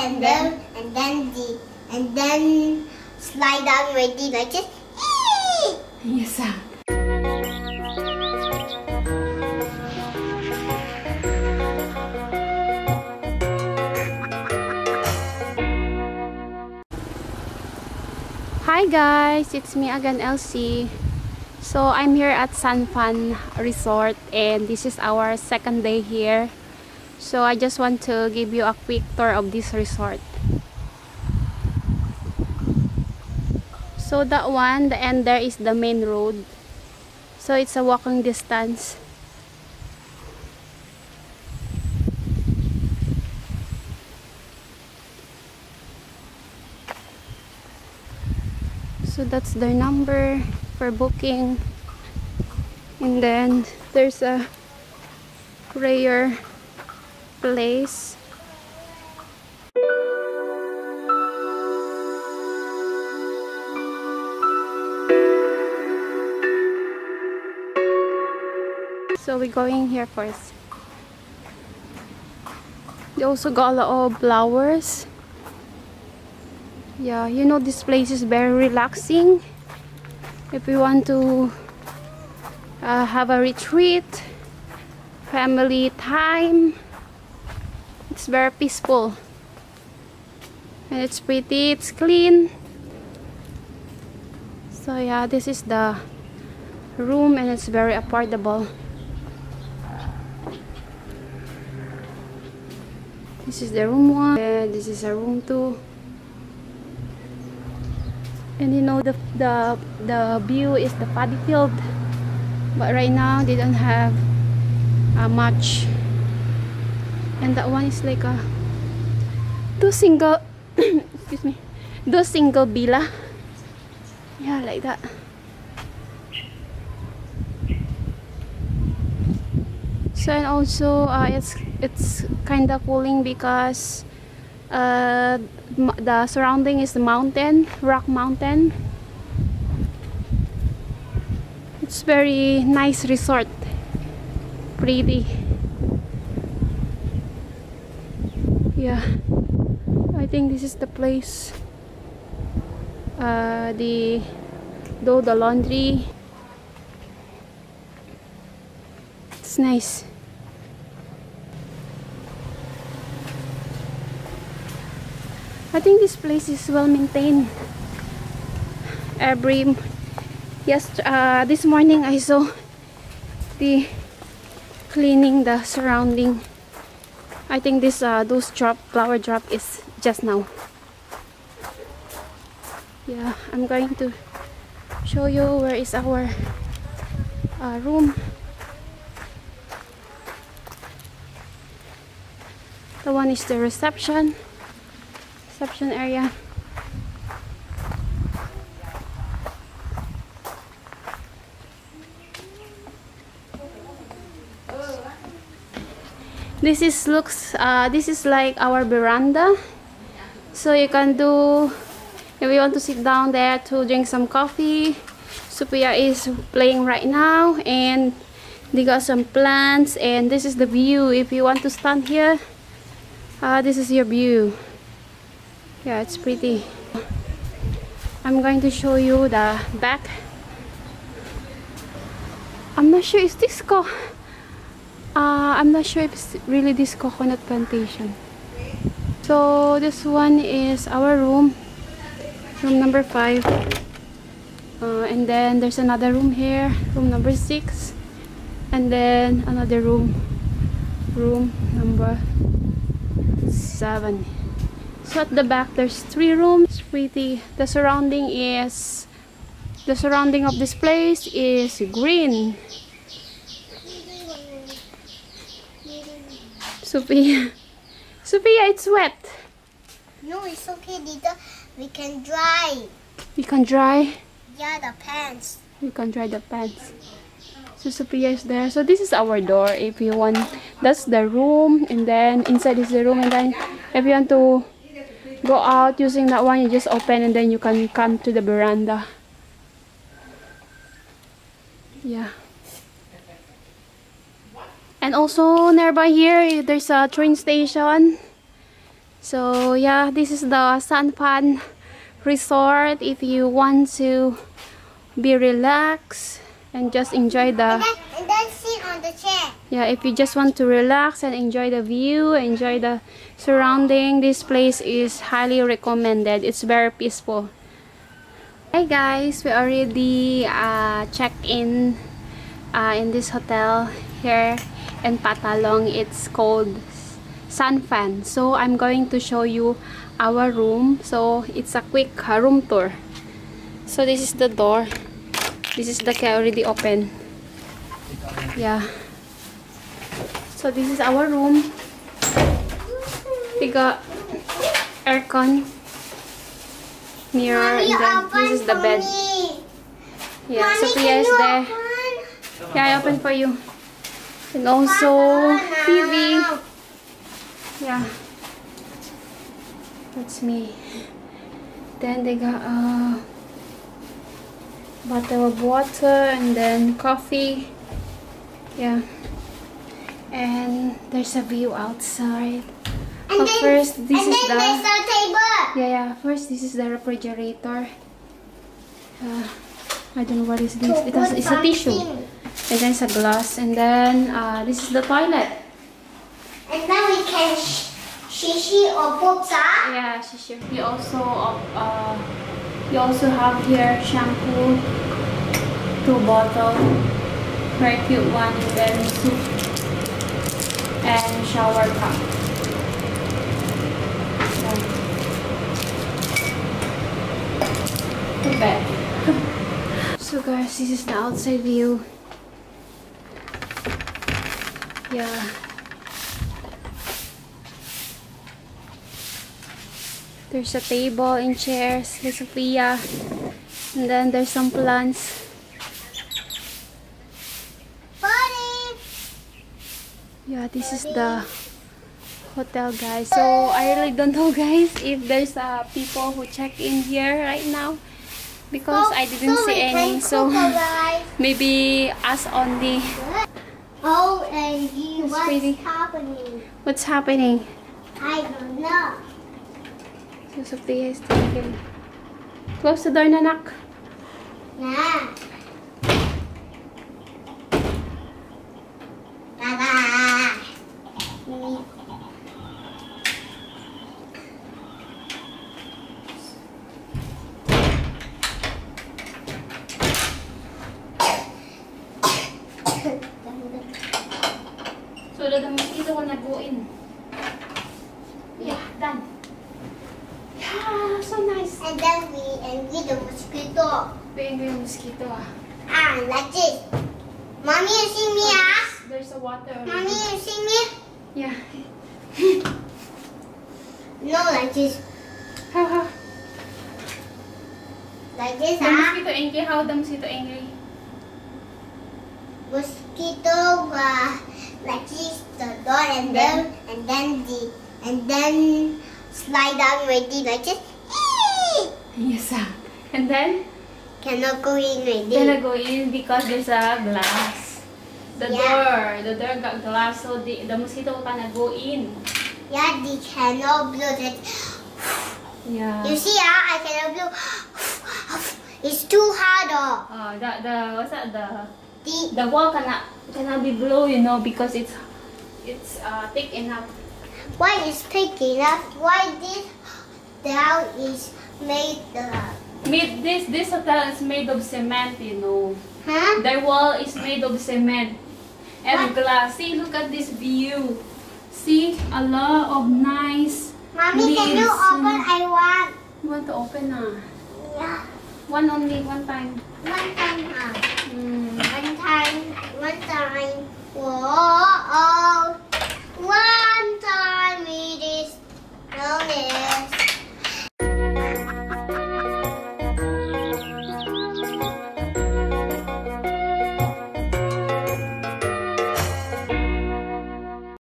and then slide down ready like this. Yes, sir. Hi guys, it's me again, Elsie. So I'm here at SANFHAN Resort and this is our second day here. So I just want to give you a quick tour of this resort. So that one, the end there is the main road. So it's a walking distance. So that's their number for booking. And then there's a prayer place. So we're going here first. They also got a lot of flowers. Yeah, you know, this place is very relaxing. If you want to have a retreat, family time, it's very peaceful. And it's pretty, it's clean. So yeah, this is the room and it's very affordable. This is the room 1, and this is a room 2. And you know, the view is the paddy field, but right now they don't have much. And that one is like a two single excuse me, two single villa. Yeah, like that. So and also it's kind of cooling because the surrounding is the mountain, rock mountain. It's very nice resort, pretty. Yeah, I think this is the place. The laundry. It's nice. I think this place is well maintained. This morning I saw the cleaning the surrounding. I think this those flower drop is just now. Yeah, I'm going to show you where is our room. The one is the reception area. This is like our veranda, so you can do, if you want to sit down there to drink some coffee. Sophia is playing right now and they got some plants, and this is the view. If you want to stand here, this is your view. Yeah, it's pretty. I'm going to show you the back. I'm not sure it's disco. I'm not sure if it's really this coconut plantation. So this one is our room number 5. And then there's another room here, room number 6. And then another room number 7. So at the back there's 3 rooms. Pretty. The surrounding of this place is green. Sophia, it's wet. No, it's okay, Dita. We can dry. We can dry? Yeah, the pants. We can dry the pants. So Sophia is there. So this is our door. If you want, that's the room, and then inside is the room, and then if you want to go out using that one, you just open and then you can come to the veranda. Yeah. And also nearby here there's a train station. So yeah, this is the SANFHAN resort. If you want to be relaxed and just enjoy the And then sit on the chair. yeah, if you just want to relax and enjoy the view, enjoy the surrounding, this place is highly recommended. It's very peaceful. Hi guys, we already checked in this hotel here in PHATTHALUNG. It's called SANFHAN. So I'm going to show you our room. So it's a quick room tour. So this is the door. This is the key already open. Yeah. So this is our room. We got aircon, mirror, and then this is the bed. Yeah, Sophia is there. Yeah, I open for you. And also TV. Yeah, that's me. Then they got a bottle of water and then coffee. Yeah, and there's a view outside. But first, this is the table. First, this is the refrigerator. I don't know what is this. It's a tissue, and then it's a glass, and then this is the toilet. And then we can shishi or pupsa. Yeah, shishi. We also have here shampoo, 2 bottles, very cute one, and then soup and shower cup. Too bad. So guys, this is the outside view. Yeah. There's a table and chairs with Sophia, and then there's some plants. Buddy. Yeah, this is the hotel, guys. So I really don't know, guys, if there's people who check in here right now, because I didn't see any. So maybe us only. Oh, and what's pretty. happening? What's happening? I don't know. So Sophia is taking. Close the door, nanak. Yeah. So the mosquito will not go in. Yeah, done. Yeah, so nice. And then we engage the mosquito. Big mosquito. Like this. Mommy, you see me? There's a water. Mommy, you see me? Yeah. No, like this. How? Like this, The mosquito angry. How the mosquito angry? Mosquito like this the door and then slide down ready like this. Yes. And then Cannot go in ready. cannot go in because there's a glass. The door got glass, so the mosquito cannot go in. Yeah, they cannot blow that. Yeah. You see, I cannot blow. It's too hard. What's that? The wall cannot be blow, because it's thick enough. Why is thick enough? Why this down is made This hotel is made of cement, Huh? The wall is made of cement and glass. See, look at this view. See, a lot of nice Mommy, can you leaves. open? I want. You want to open? Yeah. One time. One time. Mm. One time. Whoa.